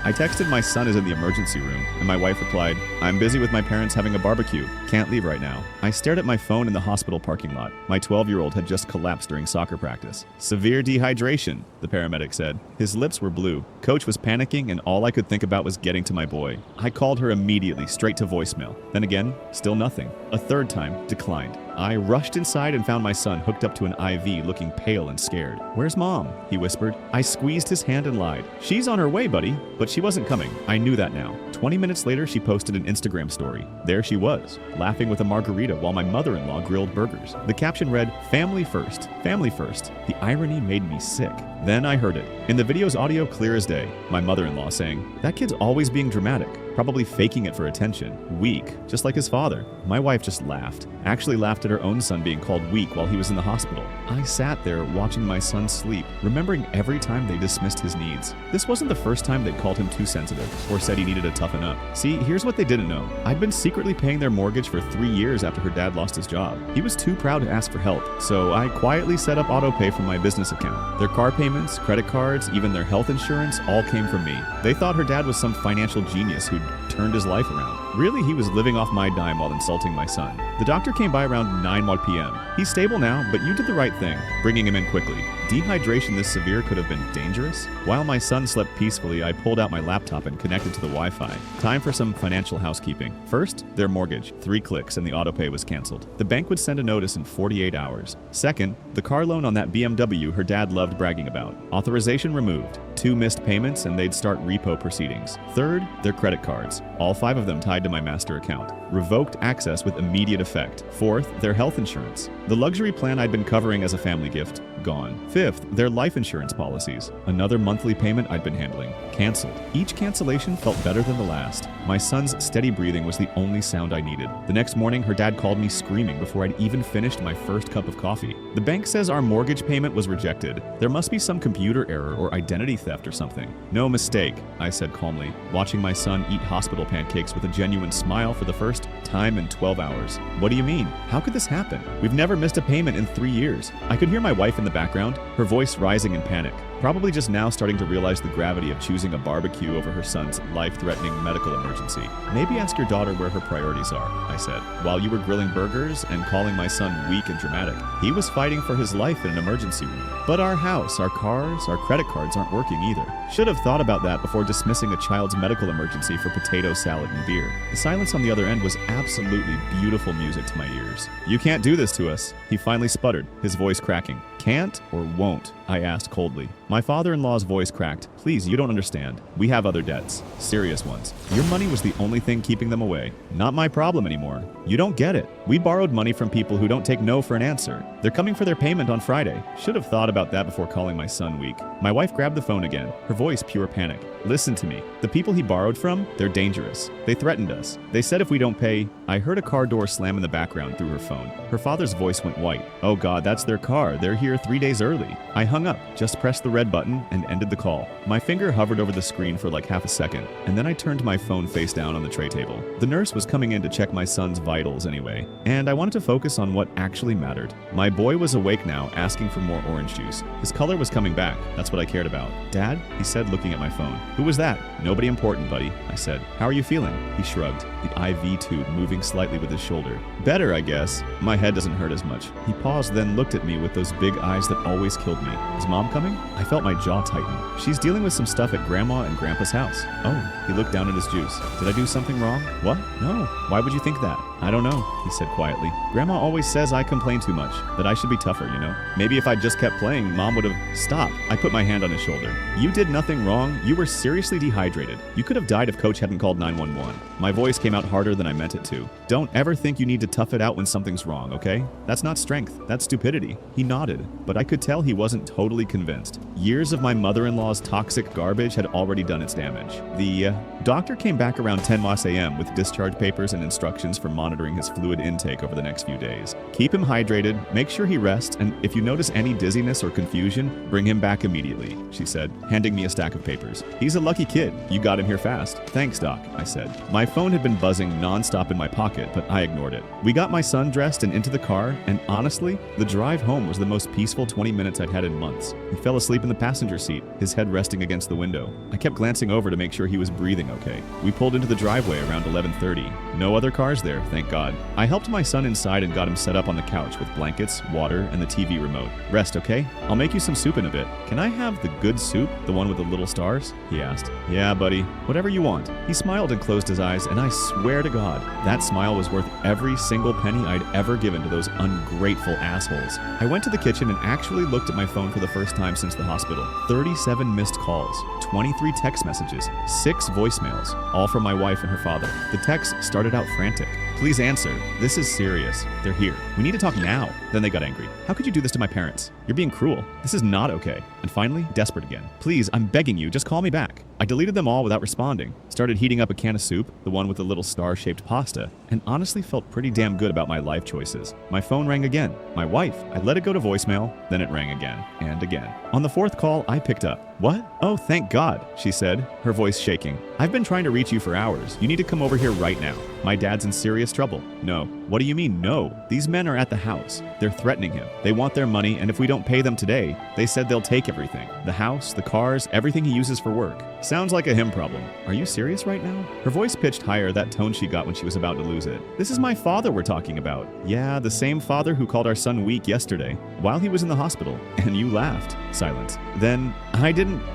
I texted my son is in the emergency room, and my wife replied, I'm busy with my parents having a barbecue. Can't leave right now. I stared at my phone in the hospital parking lot. My 12-year-old had just collapsed during soccer practice. Severe dehydration, the paramedic said. His lips were blue. Coach was panicking, and all I could think about was getting to my boy. I called her immediately, straight to voicemail. Then again, still nothing. A third time, declined. I rushed inside and found my son hooked up to an IV, looking pale and scared. Where's Mom? He whispered. I squeezed his hand and lied. She's on her way, buddy. But she wasn't coming. I knew that now. 20 minutes later, she posted an Instagram story. There she was, laughing with a margarita while my mother-in-law grilled burgers. The caption read, family first, family first. The irony made me sick. Then I heard it. In the video's audio clear as day, my mother-in-law saying, that kid's always being dramatic. Probably faking it for attention. Weak, just like his father. My wife just laughed. Actually laughed at her own son being called weak while he was in the hospital. I sat there watching my son sleep, remembering every time they dismissed his needs. This wasn't the first time they'd called him too sensitive or said he needed to toughen up. See, here's what they didn't know. I'd been secretly paying their mortgage for 3 years after her dad lost his job. He was too proud to ask for help, so I quietly set up auto pay from my business account. Their car payments, credit cards, even their health insurance all came from me. They thought her dad was some financial genius who'd turned his life around. Really, he was living off my dime while insulting my son. The doctor came by around 9 p.m. He's stable now, but you did the right thing, bringing him in quickly. Dehydration this severe could have been dangerous. While my son slept peacefully, I pulled out my laptop and connected to the Wi-Fi. Time for some financial housekeeping. First, their mortgage. 3 clicks and the autopay was canceled. The bank would send a notice in 48 hours. Second, the car loan on that BMW her dad loved bragging about. Authorization removed. 2 missed payments and they'd start repo proceedings. Third, their credit cards. All 5 of them tied to my master account. Revoked access with immediate effect. Fourth, their health insurance. The luxury plan I'd been covering as a family gift. Gone. Fifth, their life insurance policies. Another monthly payment I'd been handling. Canceled. Each cancellation felt better than the last. My son's steady breathing was the only sound I needed. The next morning, her dad called me screaming before I'd even finished my first cup of coffee. The bank says our mortgage payment was rejected. There must be some computer error or identity theft or something. No mistake, I said calmly, watching my son eat hospital pancakes with a genuine smile for the first time in 12 hours. What do you mean? How could this happen? We've never missed a payment in 3 years. I could hear my wife in the background, her voice rising in panic. Probably just now starting to realize the gravity of choosing a barbecue over her son's life-threatening medical emergency. Maybe ask your daughter where her priorities are, I said. While you were grilling burgers and calling my son weak and dramatic, he was fighting for his life in an emergency room. But our house, our cars, our credit cards aren't working either. Should have thought about that before dismissing a child's medical emergency for potato salad and beer. The silence on the other end was absolutely beautiful music to my ears. You can't do this to us, he finally sputtered, his voice cracking. Can't or won't? I asked coldly. My father-in-law's voice cracked. Please, you don't understand. We have other debts. Serious ones. Your money was the only thing keeping them away. Not my problem anymore. You don't get it. We borrowed money from people who don't take no for an answer. They're coming for their payment on Friday. Should have thought about that before calling my son weak. My wife grabbed the phone again, her voice pure panic. Listen to me. The people he borrowed from, they're dangerous. They threatened us. They said if we don't pay... I heard a car door slam in the background through her phone. Her father's voice went white. Oh God, that's their car. They're here 3 days early. I hung up, just pressed the red button, and ended the call. My finger hovered over the screen for like half a second, and then I turned my phone face down on the tray table. The nurse was coming in to check my son's vitals anyway, and I wanted to focus on what actually mattered. My boy was awake now, asking for more orange juice. His color was coming back. That's what I cared about. Dad? He said, looking at my phone. Who was that? Nobody important, buddy, I said. How are you feeling? He shrugged, the IV tube moving slightly with his shoulder. Better, I guess. My head doesn't hurt as much. He paused, then looked at me with those big eyes that always killed me. Is Mom coming? I felt my jaw tighten. She's dealing with some stuff at Grandma and Grandpa's house. Oh, he looked down at his juice. Did I do something wrong? What? No. Why would you think that? I don't know, he said quietly. Grandma always says I complain too much, that I should be tougher, you know? Maybe if I just kept playing, Mom would have... Stop. I put my hand on his shoulder. You did nothing wrong. You were seriously dehydrated. You could have died if Coach hadn't called 911. My voice came out harder than I meant it to. Don't ever think you need to tough it out when something's wrong, okay? That's not strength. That's stupidity. He nodded, but I could tell he wasn't totally convinced. Years of my mother-in-law's toxic garbage had already done its damage. The doctor came back around 10 a.m. with discharge papers and instructions for monitoring his fluid intake over the next few days. Keep him hydrated, make sure he rests, and if you notice any dizziness or confusion, bring him back immediately, she said, handing me a stack of papers. He's a lucky kid. You got him here fast. Thanks, Doc, I said. My phone had been buzzing nonstop in my pocket, but I ignored it. We got my son dressed and into the car, and honestly, the drive home was the most peaceful 20 minutes I'd had in months. He fell asleep in the passenger seat, his head resting against the window. I kept glancing over to make sure he was breathing okay. We pulled into the driveway around 11:30. No other cars there, thank God. I helped my son inside and got him set up on the couch with blankets, water, and the TV remote. Rest, okay? I'll make you some soup in a bit. Can I have the good soup, the one with the little stars? He asked. Yeah, buddy. Whatever you want. He smiled and closed his eyes, and I swear to God, that smile was worth every single penny I'd ever given to those ungrateful assholes. I went to the kitchen and actually looked at my phone for the first time since the hospital. 37 missed calls, 23 text messages, 6 voicemails, all from my wife and her father. The texts started out frantic. Please answer. This is serious. They're here. We need to talk now. Then they got angry. How could you do this to my parents? You're being cruel. This is not okay. And finally, desperate again. Please, I'm begging you, just call me back. I deleted them all without responding, started heating up a can of soup, the one with the little star-shaped pasta, and honestly felt pretty damn good about my life choices. My phone rang again. My wife. I let it go to voicemail, then it rang again, and again. On the 4th call, I picked up. What? Oh, thank God, she said, her voice shaking. I've been trying to reach you for hours. You need to come over here right now. My dad's in serious trouble. No. What do you mean, no? These men are at the house. They're threatening him. They want their money, and if we don't pay them today, they said they'll take everything. The house, the cars, everything he uses for work. Sounds like a him problem. Are you serious right now? Her voice pitched higher, that tone she got when she was about to lose it. This is my father we're talking about. Yeah, the same father who called our son weak yesterday, while he was in the hospital. And you laughed. Silence. Then,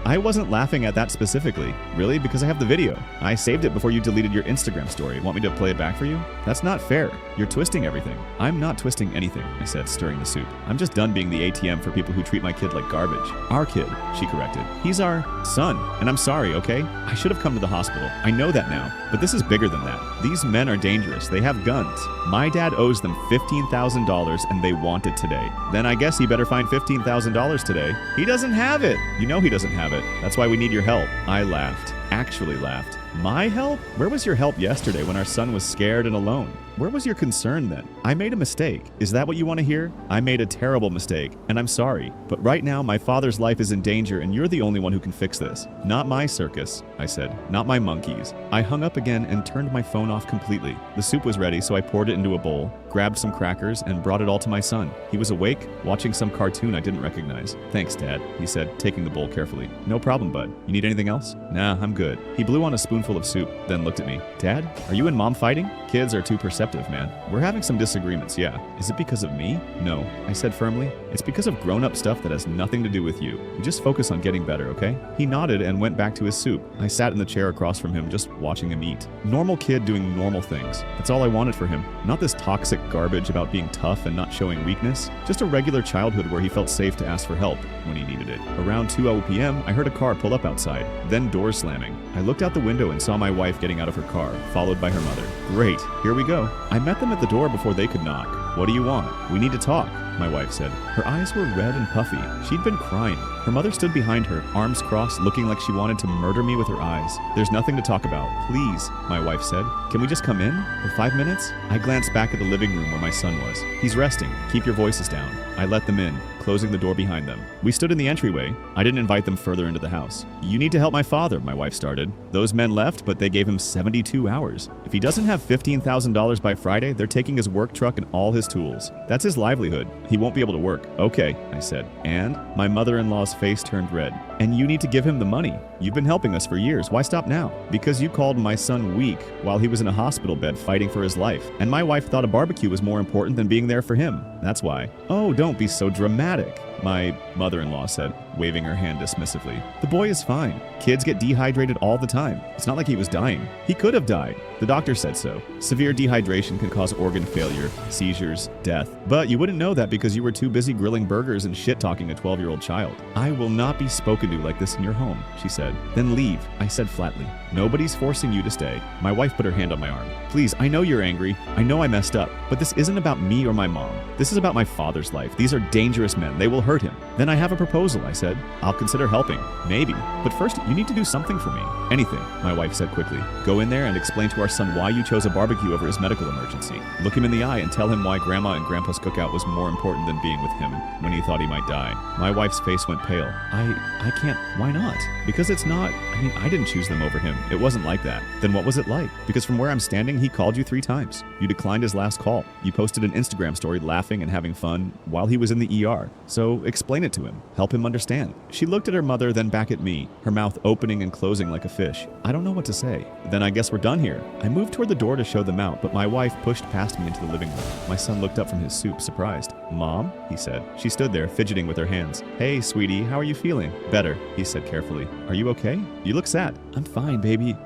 I wasn't laughing at that specifically. Really? Because I have the video. I saved it before you deleted your Instagram story. Want me to play it back for you? That's not fair. You're twisting everything. I'm not twisting anything, I said, stirring the soup. I'm just done being the ATM for people who treat my kid like garbage. Our kid, she corrected. He's our son, and I'm sorry, okay? I should have come to the hospital. I know that now, but this is bigger than that. These men are dangerous. They have guns. My dad owes them $15,000 and they want it today. Then I guess he better find $15,000 today. He doesn't have it. You know he doesn't have it. That's why we need your help. I laughed. Actually laughed. My help? Where was your help yesterday when our son was scared and alone? Where was your concern then? I made a mistake. Is that what you want to hear? I made a terrible mistake, and I'm sorry. But right now, my father's life is in danger, and you're the only one who can fix this. Not my circus, I said. Not my monkeys. I hung up again and turned my phone off completely. The soup was ready, so I poured it into a bowl, grabbed some crackers, and brought it all to my son. He was awake, watching some cartoon I didn't recognize. Thanks, Dad, he said, taking the bowl carefully. No problem, bud. You need anything else? Nah, I'm good. He blew on a spoonful of soup, then looked at me. Dad, are you and Mom fighting? Kids are too perceptive, man. We're having some disagreements, yeah. Is it because of me? No, I said firmly. It's because of grown-up stuff that has nothing to do with you. You just focus on getting better, okay? He nodded and went back to his soup. I sat in the chair across from him, just watching him eat. Normal kid doing normal things. That's all I wanted for him. Not this toxic garbage about being tough and not showing weakness. Just a regular childhood where he felt safe to ask for help when he needed it. Around 2 p.m., I heard a car pull up outside, then doors slamming. I looked out the window and saw my wife getting out of her car, followed by her mother. Great, here we go. I met them at the door before they could knock. What do you want? We need to talk, my wife said. Her eyes were red and puffy. She'd been crying. Her mother stood behind her, arms crossed, looking like she wanted to murder me with her eyes. There's nothing to talk about. Please, my wife said. Can we just come in? For 5 minutes? I glanced back at the living room where my son was. He's resting. Keep your voices down. I let them in, closing the door behind them. We stood in the entryway. I didn't invite them further into the house. You need to help my father, my wife started. Those men left, but they gave him 72 hours. If he doesn't have $15,000 by Friday, they're taking his work truck and all his tools. That's his livelihood. He won't be able to work. Okay, I said. And my mother-in-law's face turned red. And you need to give him the money. You've been helping us for years. Why stop now? Because you called my son weak while he was in a hospital bed fighting for his life. And my wife thought a barbecue was more important than being there for him. That's why. Oh, don't be so dramatic, my mother-in-law said, waving her hand dismissively. The boy is fine. Kids get dehydrated all the time. It's not like he was dying. He could have died. The doctor said so. Severe dehydration can cause organ failure, seizures, death. But you wouldn't know that because you were too busy grilling burgers and shit-talking a 12-year-old child. I will not be spoken to like this in your home, she said. Then leave, I said flatly. Nobody's forcing you to stay. My wife put her hand on my arm. Please, I know you're angry. I know I messed up. But this isn't about me or my mom. This is about my father's life. These are dangerous men. They will hurt hurt him. Then I have a proposal, I said. I'll consider helping. Maybe. But first, you need to do something for me. Anything, my wife said quickly. Go in there and explain to our son why you chose a barbecue over his medical emergency. Look him in the eye and tell him why Grandma and Grandpa's cookout was more important than being with him when he thought he might die. My wife's face went pale. I can't. Why not? Because it's not. I didn't choose them over him. It wasn't like that. Then what was it like? Because from where I'm standing, he called you 3 times. You declined his last call. You posted an Instagram story laughing and having fun while he was in the ER. So explain it to him. Help him understand. She looked at her mother, then back at me, her mouth opening and closing like a fish. I don't know what to say. Then I guess we're done here. I moved toward the door to show them out, but my wife pushed past me into the living room. My son looked up from his soup, surprised. Mom? He said. She stood there, fidgeting with her hands. Hey, sweetie, how are you feeling? Better, he said carefully. Are you okay? You look sad. I'm fine, baby.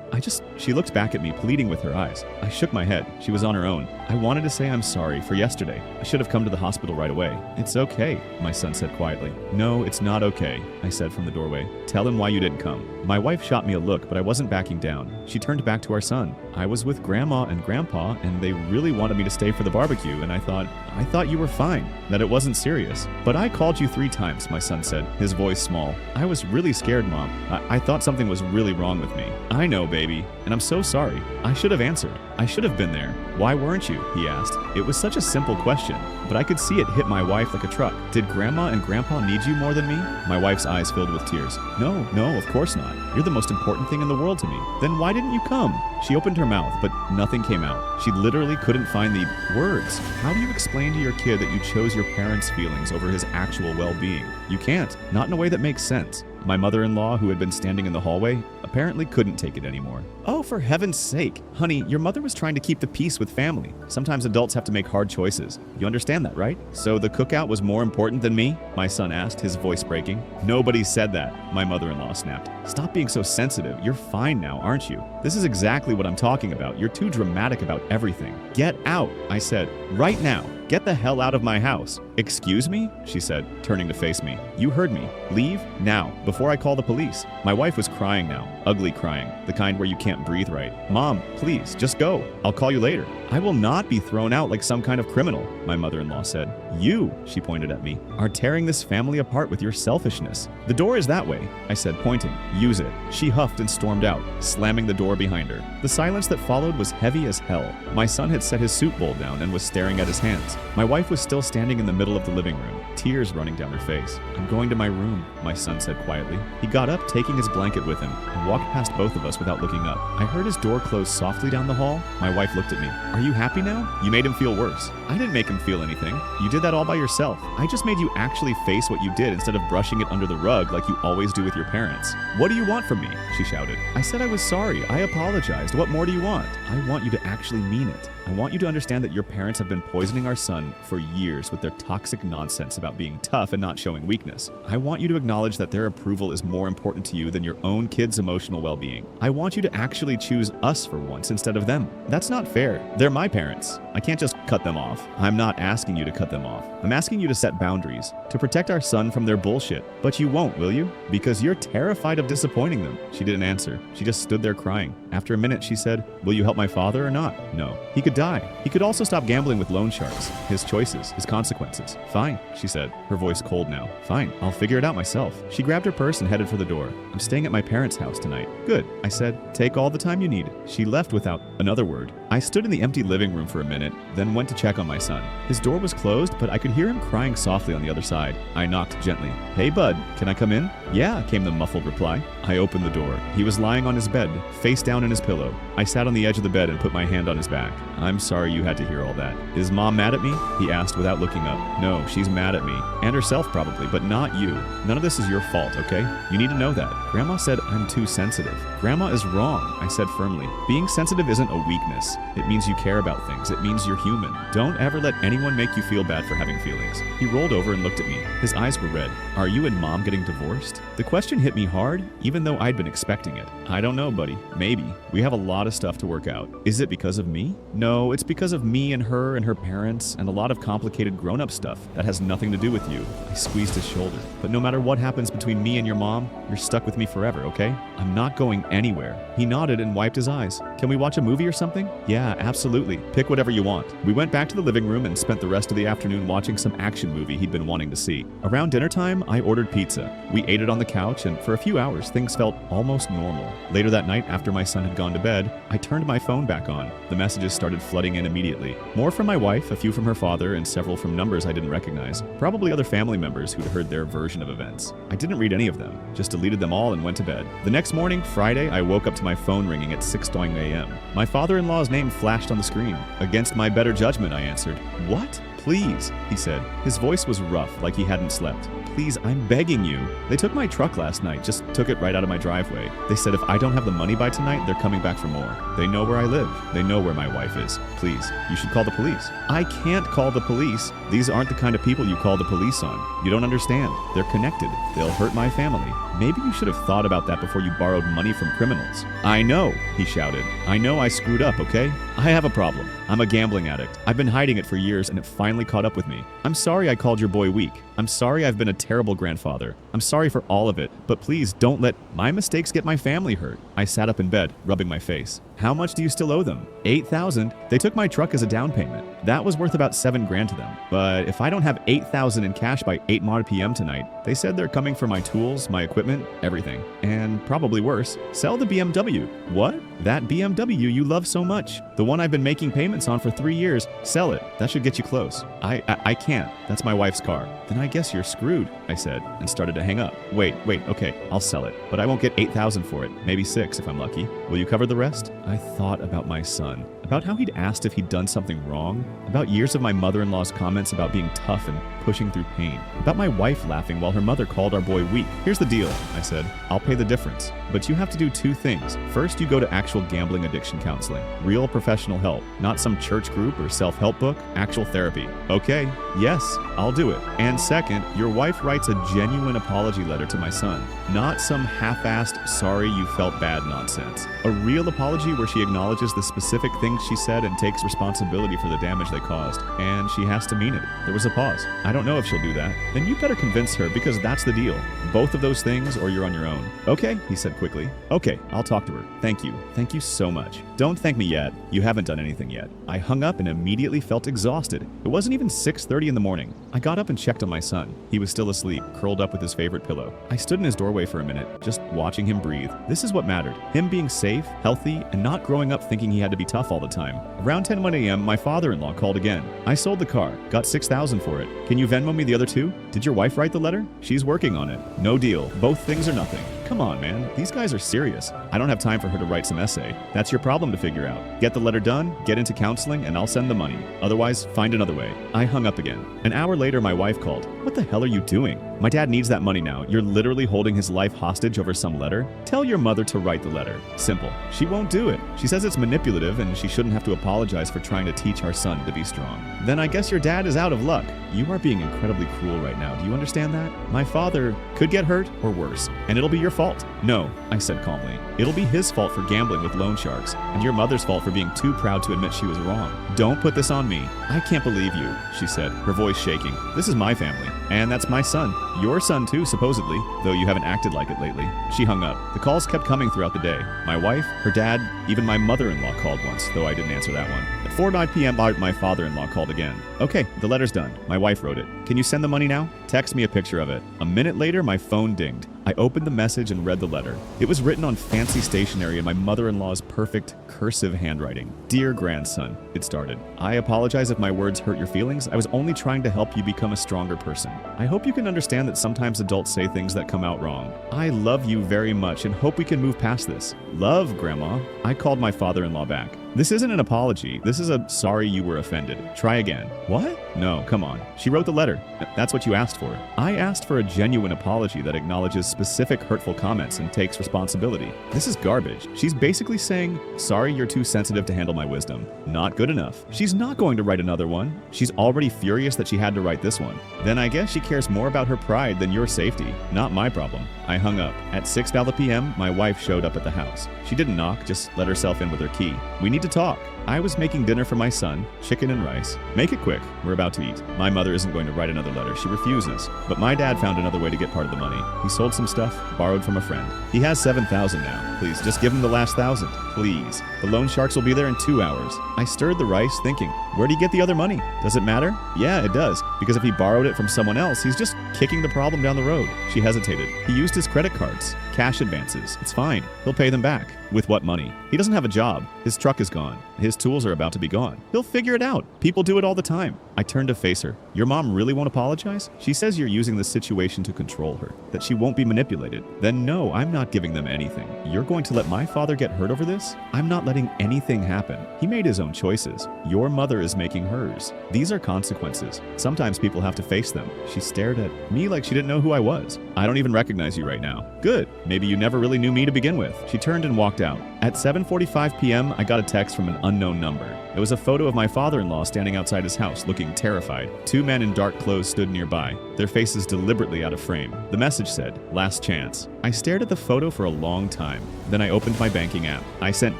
She looked back at me, pleading with her eyes. I shook my head. She was on her own. I wanted to say I'm sorry for yesterday. I should have come to the hospital right away. It's okay, my son said quietly. No, it's not okay, I said from the doorway. Tell him why you didn't come. My wife shot me a look, but I wasn't backing down. She turned back to our son. I was with Grandma and Grandpa, and they really wanted me to stay for the barbecue, and I thought you were fine, that it wasn't serious. But I called you 3 times, my son said, his voice small. I was really scared, Mom. I thought something was really wrong with me. I know, baby, and I'm so sorry. I should have answered. I should have been there. Why weren't you? He asked. It was such a simple question, but I could see it hit my wife like a truck. Did Grandma and Grandpa need you more than me? My wife's eyes filled with tears. No, of course not. You're the most important thing in the world to me. Then why didn't you come? She opened her mouth, but nothing came out. She literally couldn't find the words. How do you explain to your kid that you chose your parents' feelings over his actual well-being? You can't. Not in a way that makes sense. My mother-in-law, who had been standing in the hallway, apparently couldn't take it anymore. Oh, for heaven's sake. Honey, your mother was trying to keep the peace with family. Sometimes adults have to make hard choices. You understand that, right? So the cookout was more important than me? My son asked, his voice breaking. Nobody said that, my mother-in-law snapped. Stop being so sensitive. You're fine now, aren't you? This is exactly what I'm talking about. You're too dramatic about everything. Get out, I said, right now. Get the hell out of my house. Excuse me? She said, turning to face me. You heard me. Leave now, before I call the police. My wife was crying now, ugly crying, the kind where you can't breathe right. Mom, please, just go. I'll call you later. I will not be thrown out like some kind of criminal, my mother-in-law said. You, she pointed at me, are tearing this family apart with your selfishness. The door is that way, I said, pointing. Use it. She huffed and stormed out, slamming the door behind her. The silence that followed was heavy as hell. My son had set his soup bowl down and was staring at his hands. My wife was still standing in the middle of the living room, tears running down her face. I'm going to my room, my son said quietly. He got up, taking his blanket with him, and walked past both of us without looking up. I heard his door close softly down the hall. My wife looked at me. Are you happy now? You made him feel worse. I didn't make him feel anything. You did that all by yourself. I just made you actually face what you did instead of brushing it under the rug like you always do with your parents. What do you want from me? She shouted. I said I was sorry. I apologized. What more do you want? I want you to actually mean it. I want you to understand that your parents have been poisoning our son for years with their toxic nonsense about being tough and not showing weakness. I want you to acknowledge that their approval is more important to you than your own kid's emotional well-being. I want you to actually choose us for once instead of them. That's not fair. They're my parents. I can't just cut them off. I'm not asking you to cut them off. I'm asking you to set boundaries, to protect our son from their bullshit. But you won't, will you? Because you're terrified of disappointing them. She didn't answer. She just stood there crying. After a minute, she said, will you help my father or not? No. He could die. He could also stop gambling with loan sharks. His choices, his consequences. Fine, she said, her voice cold now. Fine, I'll figure it out myself. She grabbed her purse and headed for the door. I'm staying at my parents' house tonight. Good, I said. Take all the time you need. She left without another word. I stood in the empty living room for a minute, then went to check on my son. His door was closed, but I could hear him crying softly on the other side. I knocked gently. Hey, bud, can I come in? Yeah, came the muffled reply. I opened the door. He was lying on his bed, face down in his pillow. I sat on the edge of the bed and put my hand on his back. I'm sorry you had to hear all that. Is Mom mad at me? He asked without looking up. No, she's mad at me. And herself probably, but not you. None of this is your fault, okay? You need to know that. Grandma said I'm too sensitive. Grandma is wrong, I said firmly. Being sensitive isn't a weakness. It means you care about things. It means you're human. Don't ever let anyone make you feel bad for having feelings. He rolled over and looked at me. His eyes were red. Are you and Mom getting divorced? The question hit me hard, even though I'd been expecting it. I don't know, buddy. Maybe. We have a lot of stuff to work out. Is it because of me? No, it's because of me and her parents and a lot of complicated grown-up stuff that has nothing to do with you. I squeezed his shoulder. But no matter what happens between me and your mom, you're stuck with me forever, okay? I'm not going anywhere. He nodded and wiped his eyes. Can we watch a movie or something? Yeah, absolutely. Pick whatever you want. We went back to the living room and spent the rest of the afternoon watching some action movie he'd been wanting to see. Around dinner time, I ordered pizza. We ate it on the couch, and for a few hours, things felt almost normal. Later that night, after my son had gone to bed, I turned my phone back on. The messages started flooding in immediately. More from my wife, a few from her father, and several from numbers I didn't recognize. Probably other family members who'd heard their version of events. I didn't read any of them, just deleted them all and went to bed. The next morning, Friday, I woke up to my phone ringing at 6:20 a.m. My father-in-law's name flashed on the screen. Against my better judgment, I answered. What? Please, he said. His voice was rough, like he hadn't slept. Please, I'm begging you. They took my truck last night, just took it right out of my driveway. They said if I don't have the money by tonight, they're coming back for more. They know where I live. They know where my wife is. Please, you should call the police. I can't call the police. These aren't the kind of people you call the police on. You don't understand. They're connected. They'll hurt my family. Maybe you should have thought about that before you borrowed money from criminals. I know, he shouted. I know I screwed up, okay? I have a problem. I'm a gambling addict. I've been hiding it for years and it finally caught up with me. I'm sorry I called your boy weak. I'm sorry I've been a terrible grandfather. I'm sorry for all of it, but please don't let my mistakes get my family hurt. I sat up in bed, rubbing my face. How much do you still owe them? $8,000. They took my truck as a down payment. That was worth about $7,000 to them. But if I don't have $8,000 in cash by 8 p.m. tonight, they said they're coming for my tools, my equipment, everything. And probably worse, sell the BMW. What? That BMW you love so much. The one I've been making payments on for 3 years. Sell it. That should get you close. I can't. That's my wife's car. Then I guess you're screwed, I said, and started to hang up. Wait, okay, I'll sell it. But I won't get $8,000 for it. Maybe 6 if I'm lucky. Will you cover the rest? I thought about my son, about how he'd asked if he'd done something wrong, about years of my mother-in-law's comments about being tough and pushing through pain, about my wife laughing while her mother called our boy weak. Here's the deal, I said. I'll pay the difference. But you have to do 2 things. First, you go to actual gambling addiction counseling. Real professional help. Not some church group or self-help book. Actual therapy. Okay, yes, I'll do it. And second, your wife writes a genuine apology letter to my son. Not some half-assed, sorry you felt bad nonsense. A real apology where she acknowledges the specific things she said and takes responsibility for the damage they caused. And she has to mean it. There was a pause. I don't know if she'll do that. Then you better convince her because that's the deal. Both of those things or you're on your own. Okay, he said quickly. Okay, I'll talk to her. Thank you. Thank you so much. Don't thank me yet. You haven't done anything yet. I hung up and immediately felt exhausted. It wasn't even 6:30 in the morning. I got up and checked on my son. He was still asleep, curled up with his favorite pillow. I stood in his doorway for a minute, just watching him breathe. This is what mattered. Him being safe, healthy, and not growing up thinking he had to be tough all the time. Around 10:01 a.m., my father-in-law called again. I sold the car, got $6,000 for it. Can you Venmo me the other 2? Did your wife write the letter? She's working on it. No deal. Both things or nothing. Come on, man. These guys are serious. I don't have time for her to write some essay. That's your problem to figure out. Get the letter done, get into counseling, and I'll send the money. Otherwise, find another way. I hung up again. An hour later, my wife called. What the hell are you doing? My dad needs that money now. You're literally holding his life hostage over some letter? Tell your mother to write the letter. Simple. She won't do it. She says it's manipulative and she shouldn't have to apologize for trying to teach our son to be strong. Then I guess your dad is out of luck. You are being incredibly cruel right now. Do you understand that? My father could get hurt or worse, and it'll be your fault. No, I said calmly. It'll be his fault for gambling with loan sharks, and your mother's fault for being too proud to admit she was wrong. Don't put this on me. I can't believe you, she said, her voice shaking. This is my family, and that's my son. Your son too, supposedly, though you haven't acted like it lately. She hung up. The calls kept coming throughout the day. My wife, her dad, even my mother-in-law called once, though I didn't answer that one. At 4:09 p.m., my father-in-law called again. Okay, the letter's done. My wife wrote it. Can you send the money now? Text me a picture of it. A minute later, my phone dinged. I opened the message and read the letter. It was written on fancy stationery in my mother-in-law's perfect cursive handwriting. Dear grandson, it started. I apologize if my words hurt your feelings. I was only trying to help you become a stronger person. I hope you can understand that sometimes adults say things that come out wrong. I love you very much and hope we can move past this. Love, Grandma. I called my father-in-law back. This isn't an apology. This is a sorry you were offended. Try again. What? No, come on. She wrote the letter. That's what you asked for. I asked for a genuine apology that acknowledges specific hurtful comments and takes responsibility. This is garbage. She's basically saying, sorry you're too sensitive to handle my wisdom. Not good enough. She's not going to write another one. She's already furious that she had to write this one. Then I guess she cares more about her pride than your safety. Not my problem. I hung up. At 6:00 p.m., my wife showed up at the house. She didn't knock, just let herself in with her key. We need to talk. I was making dinner for my son, chicken and rice. Make it quick. We're about to eat. My mother isn't going to write another letter. She refuses. But my dad found another way to get part of the money. He sold some stuff, borrowed from a friend. He has $7,000 now. Please, just give him the last $1,000. Please. The loan sharks will be there in 2 hours. I stirred the rice, thinking, where'd he get the other money? Does it matter? Yeah, it does. Because if he borrowed it from someone else, he's just kicking the problem down the road. She hesitated. He used his credit cards. Cash advances. It's fine. He'll pay them back. With what money? He doesn't have a job. His truck is gone. His tools are about to be gone. He'll figure it out. People do it all the time. I turned to face her. Your mom really won't apologize? She says you're using this situation to control her, that she won't be manipulated. Then no, I'm not giving them anything. You're going to let my father get hurt over this? I'm not letting anything happen. He made his own choices. Your mother is making hers. These are consequences. Sometimes people have to face them. She stared at me like she didn't know who I was. I don't even recognize you right now. Good. Maybe you never really knew me to begin with. She turned and walked out. At 7:45 p.m., I got a text from an unknown number. It was a photo of my father-in-law standing outside his house, looking terrified. 2 men in dark clothes stood nearby, their faces deliberately out of frame. The message said, "Last chance." I stared at the photo for a long time. Then I opened my banking app. I sent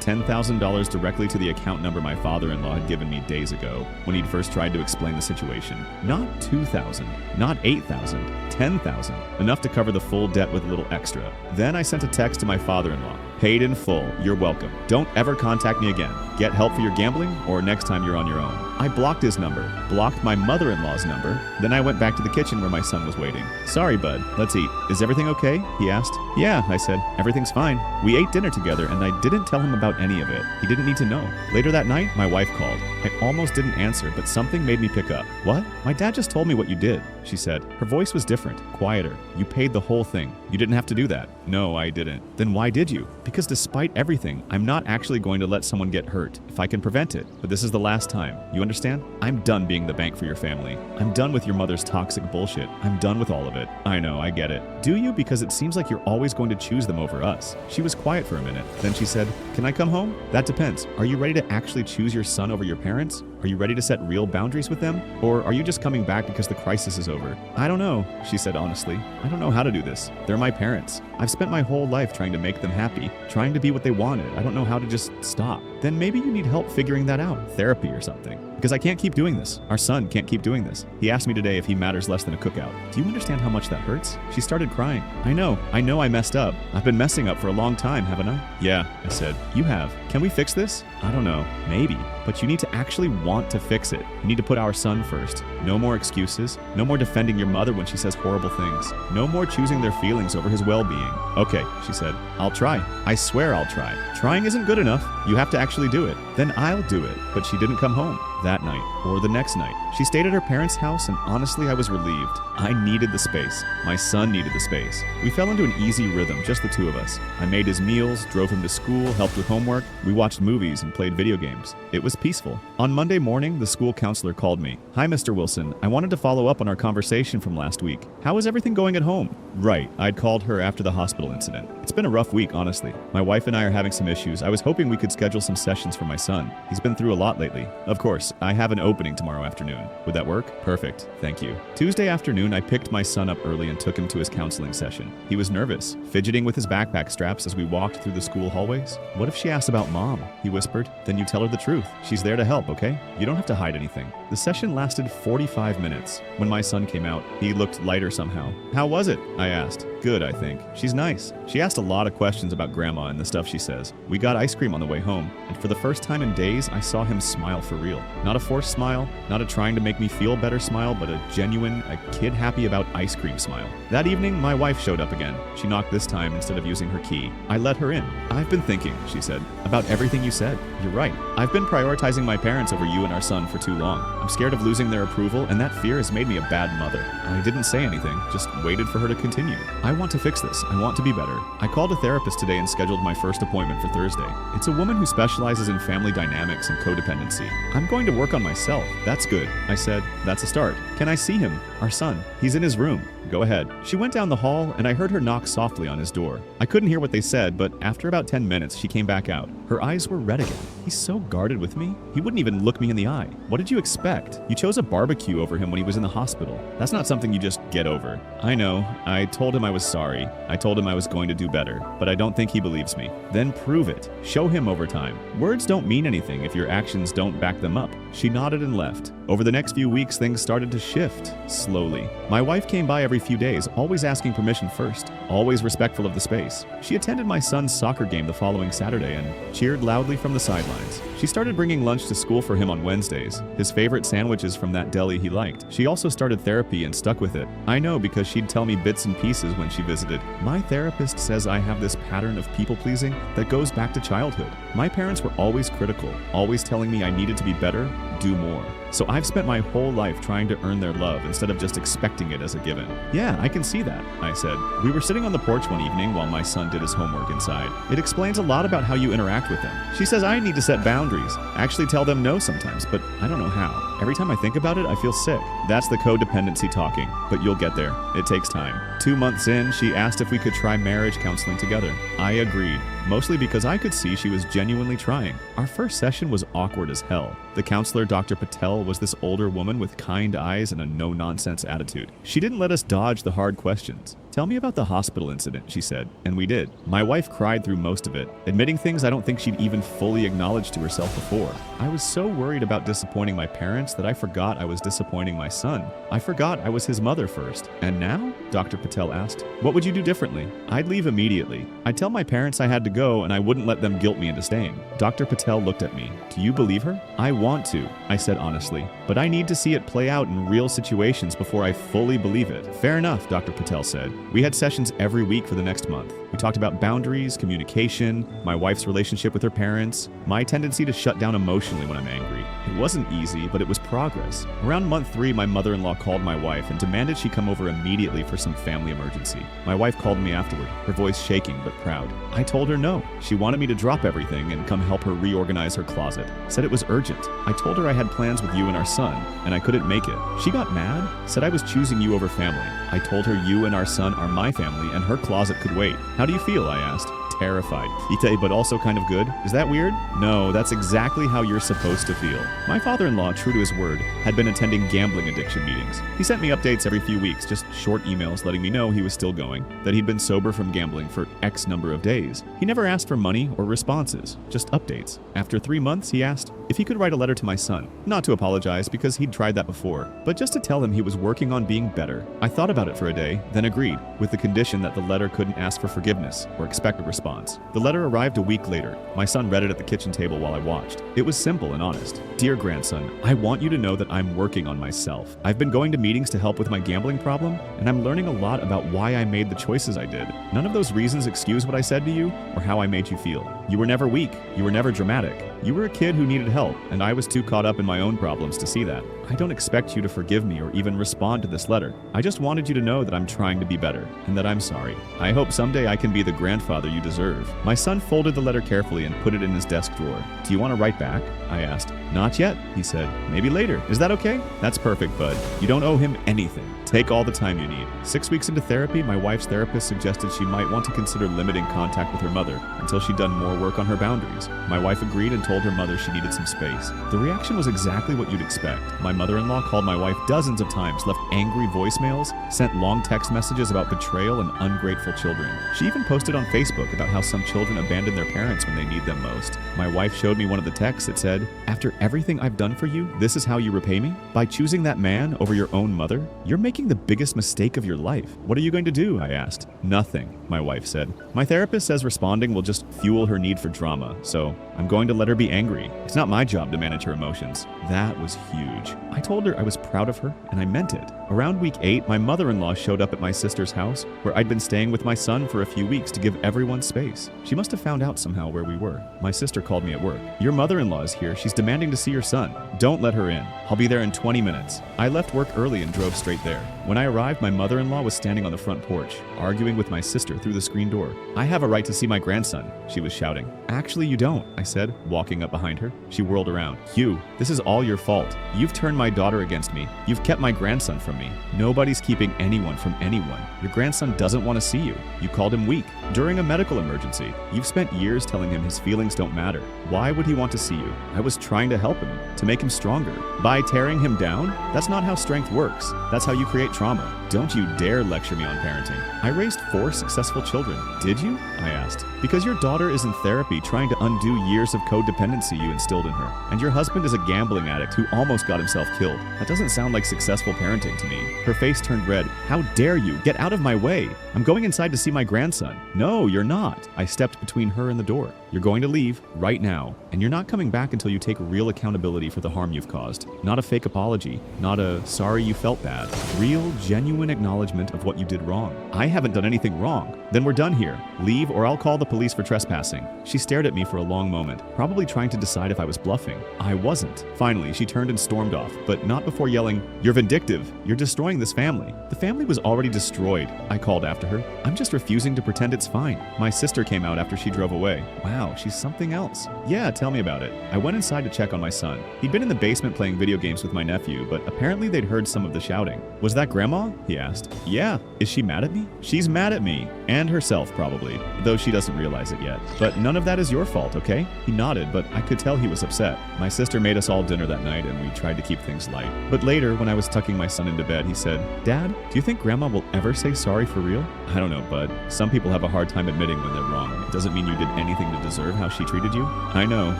$10,000 directly to the account number my father-in-law had given me days ago, when he'd first tried to explain the situation. Not $2,000, not $8,000, $10,000, enough to cover the full debt with a little extra. Then I sent a text to my father-in-law. Paid in full. You're welcome. Don't ever contact me again. Get help for your gambling, or next time you're on your own. I blocked his number, blocked my mother-in-law's number. Then I went back to the kitchen where my son was waiting. Sorry, bud. Let's eat. Is everything okay? He asked. Yeah, I said. Everything's fine. We ate dinner together, and I didn't tell him about any of it. He didn't need to know. Later that night, my wife called. I almost didn't answer, but something made me pick up. What? My dad just told me what you did, she said. Her voice was different, quieter. You paid the whole thing. You didn't have to do that. No, I didn't. Then why did you? Because despite everything, I'm not actually going to let someone get hurt if I can prevent it. But this is the last time. You understand? I'm done being the bank for your family. I'm done with your mother's toxic bullshit. I'm done with all of it. I know, I get it. Do you? Because it seems like you're always going to choose them over us. She was quiet for a minute. Then she said, "Can I come home?" That depends. Are you ready to actually choose your son over your parents? Are you ready to set real boundaries with them? Or are you just coming back because the crisis is over? I don't know, she said honestly. I don't know how to do this. They're my parents. I've spent my whole life trying to make them happy, trying to be what they wanted. I don't know how to just stop. Then maybe you need help figuring that out, therapy or something. Because I can't keep doing this. Our son can't keep doing this. He asked me today if he matters less than a cookout. Do you understand how much that hurts? She started crying. I know I messed up. I've been messing up for a long time, haven't I? Yeah, I said. You have. Can we fix this? I don't know. Maybe. But you need to actually want to fix it. You need to put our son first. No more excuses. No more defending your mother when she says horrible things. No more choosing their feelings over his well-being. Okay, she said. I'll try. I swear I'll try. Trying isn't good enough. You have to actually do it. Then I'll do it. But she didn't come home that night or the next night. She stayed at her parents' house, and honestly, I was relieved. I needed the space. My son needed the space. We fell into an easy rhythm, just the two of us. I made his meals, drove him to school, helped with homework. We watched movies and played video games. It was peaceful. On Monday morning, the school counselor called me. Hi, Mr. Wilson. I wanted to follow up on our conversation from last week. How is everything going at home? Right. I'd called her after the hospital incident. It's been a rough week, honestly. My wife and I are having some issues. I was hoping we could schedule some sessions for my son. He's been through a lot lately. Of course, I have an opening tomorrow afternoon. Would that work? Perfect. Thank you. Tuesday afternoon, I picked my son up early and took him to his counseling session. He was nervous, fidgeting with his backpack straps as we walked through the school hallways. What if she asks about mom? He whispered. Then you tell her the truth. She's there to help, okay? You don't have to hide anything. The session lasted 45 minutes. When my son came out, he looked lighter somehow. How was it? I asked. Good, I think. She's nice. She asked a lot of questions about grandma and the stuff she says. We got ice cream on the way home, and for the first time in days, I saw him smile for real. Not a forced smile, not a trying to make me feel better smile, but a genuine, a kid happy about ice cream smile. That evening, my wife showed up again. She knocked this time instead of using her key. I let her in. I've been thinking, she said, about everything you said. You're right. I've been prioritizing my parents over you and our son for too long. I'm scared of losing their approval, and that fear has made me a bad mother. I didn't say anything, just waited for her to continue. I want to fix this. I want to be better. I called a therapist today and scheduled my first appointment for Thursday. It's a woman who specializes in family dynamics and codependency. I'm going to work on myself. That's good. I said, that's a start. Can I see him? Our son. He's in his room. Go ahead. She went down the hall, and I heard her knock softly on his door. I couldn't hear what they said, but after about 10 minutes, she came back out. Her eyes were red again. He's so guarded with me. He wouldn't even look me in the eye. What did you expect? You chose a barbecue over him when he was in the hospital. That's not something you just get over. I know. I told him I was sorry. I told him I was going to do better, but I don't think he believes me. Then prove it. Show him over time. Words don't mean anything if your actions don't back them up. She nodded and left. Over the next few weeks, things started to shift, slowly. My wife came by every few days, always asking permission first, always respectful of the space. She attended my son's soccer game the following Saturday and cheered loudly from the sidelines. She started bringing lunch to school for him on Wednesdays, his favorite sandwiches from that deli he liked. She also started therapy and stuck with it. I know because she'd tell me bits and pieces when she visited. My therapist says I have this pattern of people-pleasing that goes back to childhood. My parents were always critical, always telling me I needed to be better, do more. So I've spent my whole life trying to earn their love instead of just expecting it as a given. Yeah, I can see that, I said. We were sitting on the porch one evening while my son did his homework inside. It explains a lot about how you interact with them. She says I need to set boundaries, actually tell them no sometimes, but I don't know how. Every time I think about it, I feel sick. That's the codependency talking, but you'll get there. It takes time. 2 months in, she asked if we could try marriage counseling together. I agreed, mostly because I could see she was genuinely trying. Our first session was awkward as hell. The counselor, Dr. Patel, was this older woman with kind eyes and a no-nonsense attitude. She didn't let us dodge the hard questions. Tell me about the hospital incident, she said, and we did. My wife cried through most of it, admitting things I don't think she'd even fully acknowledged to herself before. I was so worried about disappointing my parents that I forgot I was disappointing my son. I forgot I was his mother first. And now? Dr. Patel asked. What would you do differently? I'd leave immediately. I'd tell my parents I had to go and I wouldn't let them guilt me into staying. Dr. Patel looked at me. Do you believe her? I want to, I said honestly, but I need to see it play out in real situations before I fully believe it. Fair enough, Dr. Patel said. We had sessions every week for the next month. We talked about boundaries, communication, my wife's relationship with her parents, my tendency to shut down emotionally when I'm angry. It wasn't easy, but it was progress. Around month 3, my mother-in-law called my wife and demanded she come over immediately for some family emergency. My wife called me afterward, her voice shaking but proud. I told her no. She wanted me to drop everything and come help her reorganize her closet. Said it was urgent. I told her I had plans with you and our son, and I couldn't make it. She got mad, said I was choosing you over family. I told her you and our son are my family and her closet could wait. How do you feel? I asked. Terrified. Ite, but also kind of good? Is that weird? No, that's exactly how you're supposed to feel. My father-in-law, true to his word, had been attending gambling addiction meetings. He sent me updates every few weeks, just short emails letting me know he was still going, that he'd been sober from gambling for X number of days. He never asked for money or responses, just updates. After 3 months, he asked if he could write a letter to my son. Not to apologize, because he'd tried that before, but just to tell him he was working on being better. I thought about it for a day, then agreed, with the condition that the letter couldn't ask for forgiveness or expect a response. The letter arrived a week later. My son read it at the kitchen table while I watched. It was simple and honest. Dear grandson, I want you to know that I'm working on myself. I've been going to meetings to help with my gambling problem, and I'm learning a lot about why I made the choices I did. None of those reasons excuse what I said to you or how I made you feel. You were never weak. You were never dramatic. You were a kid who needed help, and I was too caught up in my own problems to see that. I don't expect you to forgive me or even respond to this letter. I just wanted you to know that I'm trying to be better, and that I'm sorry. I hope someday I can be the grandfather you deserve. My son folded the letter carefully and put it in his desk drawer. Do you want to write back? I asked. Not yet, he said. Maybe later. Is that okay? That's perfect, bud. You don't owe him anything. Take all the time you need. 6 weeks into therapy, my wife's therapist suggested she might want to consider limiting contact with her mother until she'd done more work on her boundaries. My wife agreed and told her mother she needed some space. The reaction was exactly what you'd expect. My mother-in-law called my wife dozens of times, left angry voicemails, sent long text messages about betrayal and ungrateful children. She even posted on Facebook about how some children abandon their parents when they need them most. My wife showed me one of the texts that said, "After everything I've done for you, this is how you repay me? By choosing that man over your own mother? You're making the biggest mistake of your life. What are you going to do?" I asked. Nothing, my wife said. My therapist says responding will just fuel her need for drama, so I'm going to let her be angry. It's not my job to manage her emotions. That was huge. I told her I was proud of her, and I meant it. Around week 8, my mother-in-law showed up at my sister's house, where I'd been staying with my son for a few weeks to give everyone space. She must have found out somehow where we were. My sister called me at work. "Your mother-in-law is here. She's demanding to see your son. Don't let her in. I'll be there in 20 minutes. I left work early and drove straight there. When I arrived, my mother-in-law was standing on the front porch, arguing with my sister through the screen door. "I have a right to see my grandson," she was shouting. "Actually, you don't," I said, walking up behind her. She whirled around. "Hugh, this is all your fault. You've turned my daughter against me. You've kept my grandson from me. Nobody's keeping anyone from anyone. Your grandson doesn't want to see you. You called him weak. During a medical emergency, you've spent years telling him his feelings don't matter. Why would he want to see you? I was trying to help him, to make him stronger. By tearing him down? That's not how strength works. That's how you create trauma. Don't you dare lecture me on parenting. I raised 4 successful children. Did you?" I asked. "Because your daughter is in therapy trying to undo years of codependency you instilled in her. And your husband is a gambling addict who almost got himself killed. That doesn't sound like successful parenting to me." Her face turned red. "How dare you? Get out of my way. I'm going inside to see my grandson." "No, you're not." I stepped between her and the door. "You're going to leave right now, and you're not coming back until you take real accountability for the harm you've caused. Not a fake apology, not a sorry you felt bad. Real, genuine acknowledgement of what you did wrong." "I haven't done anything wrong." "Then we're done here. Leave or I'll call the police for trespassing." She stared at me for a long moment, probably trying to decide if I was bluffing. I wasn't. Finally, she turned and stormed off, but not before yelling, "You're vindictive. You're destroying this family." "The family was already destroyed," I called after her. "I'm just refusing to pretend it's fine." My sister came out after she drove away. "Wow, she's something else." "Yeah, tell me about it." I went inside to check on my son. He'd been in the basement playing video games with my nephew, but apparently they'd heard some of the shouting. "Was that Grandma?" he asked. "Yeah. Is she mad at me?" "She's mad at me. And herself, probably. Though she doesn't realize it yet. But none of that is your fault, okay?" He nodded, but I could tell he was upset. My sister made us all dinner that night, and we tried to keep things light. But later, when I was tucking my son into bed, he said, "Dad, do you think Grandma will ever say sorry for real?" "I don't know, bud. Some people have a hard time admitting when they're wrong. It doesn't mean you did anything to deserve how she treated you." "I know.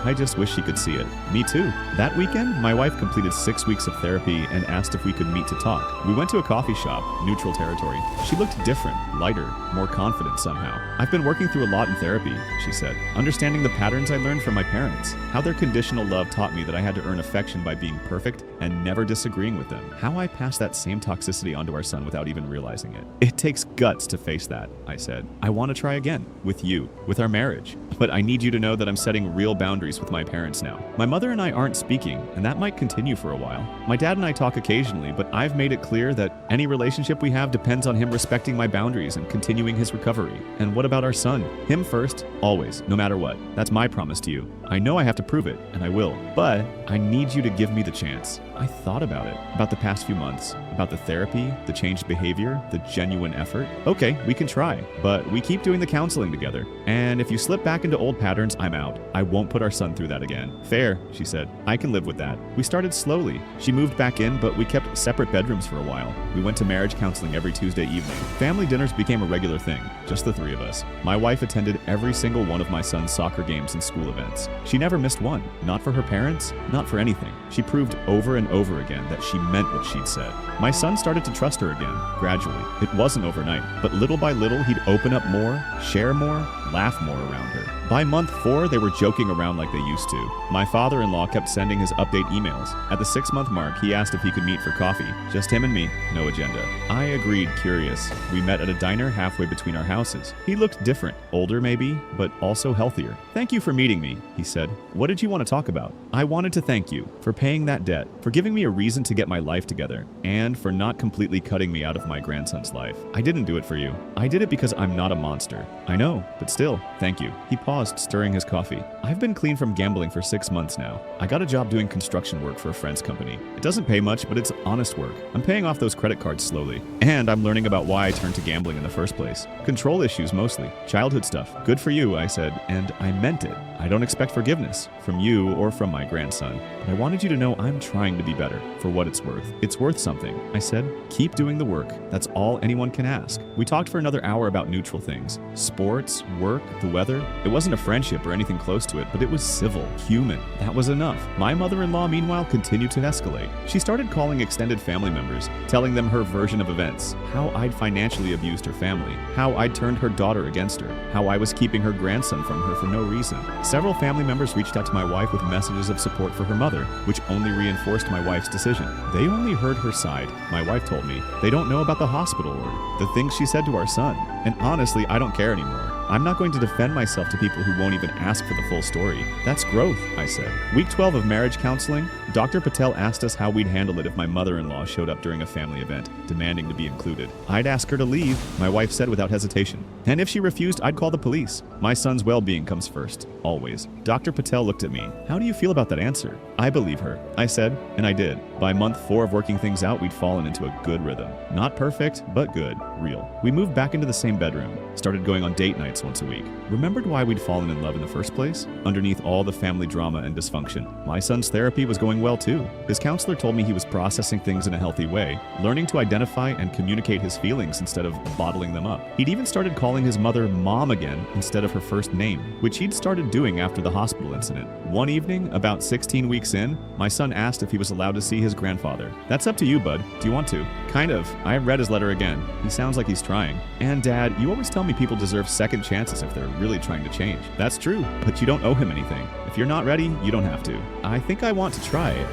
I just wish she could see it." "Me too." That weekend, my wife completed 6 weeks of therapy and asked if we could meet to talk. We went to a coffee shop, neutral territory. She looked different, lighter, more confident somehow. "I've been working through a lot in therapy," she said. "Understanding the patterns I learned from my parents. How their conditional love taught me that I had to earn affection by being perfect and never disagreeing with them. How I passed that same toxicity onto our son without even realizing it. It takes guts to face that," I said. "I want to try again. With you. With our marriage. But I need you to know that I'm setting real boundaries with my parents now. My mother and I aren't speaking, and that might continue for a while. My dad and I talk occasionally, but I've made it clear that any relationship we have depends on him respecting my boundaries and continuing his recovery. And what about our son? Him first, always, no matter what. That's my promise to you. I know I have to prove it, and I will. But I need you to give me the chance." I thought about it, about the past few months, about the therapy, the changed behavior, the genuine effort. "Okay, we can try, but we keep doing the counseling together. And if you slip back into old patterns, I'm out. I won't put our son through that again." "Fair," she said. "I can live with that." We started slowly. She moved back in, but we kept separate bedrooms for a while. We went to marriage counseling every Tuesday evening. Family dinners became a regular thing, just the 3 of us. My wife attended every single one of my son's soccer games and school events. She never missed one. Not for her parents, not for anything. She proved over and over again that she meant what she'd said. My son started to trust her again, gradually. It wasn't overnight, but little by little he'd open up more, share more, laugh more around her. By month 4, they were joking around like they used to. My father-in-law kept sending his update emails. At the 6-month mark, he asked if he could meet for coffee. Just him and me, no agenda. I agreed, curious. We met at a diner halfway between our houses. He looked different, older maybe, but also healthier. "Thank you for meeting me," he said. "What did you want to talk about?" "I wanted to thank you for paying that debt, for giving me a reason to get my life together, and for not completely cutting me out of my grandson's life. I didn't do it for you. I did it because I'm not a monster." "I know, but still, thank you." He paused, stirring his coffee. "I've been clean from gambling for 6 months now. I got a job doing construction work for a friend's company. It doesn't pay much, but it's honest work. I'm paying off those credit cards slowly. And I'm learning about why I turned to gambling in the first place. Control issues mostly. Childhood stuff. Good for you," I said, and I meant it. "I don't expect forgiveness from you or from my grandson, but I wanted you to know I'm trying to be better, for what it's worth. It's worth something," I said. "Keep doing the work. That's all anyone can ask." We talked for another hour about neutral things. Sports, work, the weather. It wasn't a friendship or anything close to it, but it was civil, human. That was enough. My mother-in-law, meanwhile, continued to escalate. She started calling extended family members, telling them her version of events, how I'd financially abused her family, how I'd turned her daughter against her, how I was keeping her grandson from her for no reason. Several family members reached out to my wife with messages of support for her mother, which only reinforced my wife's decision. They only heard her side, my wife told me. They don't know about the hospital or the things she said to our son. And honestly, I don't care anymore. I'm not going to defend myself to people who won't even ask for the full story. That's growth, I said. Week 12 of marriage counseling, Dr. Patel asked us how we'd handle it if my mother-in-law showed up during a family event, demanding to be included. I'd ask her to leave, my wife said without hesitation. And if she refused, I'd call the police. My son's well-being comes first, always. Dr. Patel looked at me. How do you feel about that answer? I believe her, I said, and I did. By month 4 of working things out, we'd fallen into a good rhythm. Not perfect, but good, real. We moved back into the same bedroom, started going on date nights once a week. Remembered why we'd fallen in love in the first place? Underneath all the family drama and dysfunction, my son's therapy was going well too. His counselor told me he was processing things in a healthy way, learning to identify and communicate his feelings instead of bottling them up. He'd even started calling his mother Mom again instead of her first name, which he'd started doing after the hospital incident. One evening, about 16 weeks in, my son asked if he was allowed to see his grandfather. That's up to you, bud. Do you want to? Kind of. I read his letter again. He sounds like he's trying. And Dad, you always tell me people deserve second chances if they're really trying to change. That's true, but you don't owe him anything. If you're not ready, you don't have to. I think I want to try it.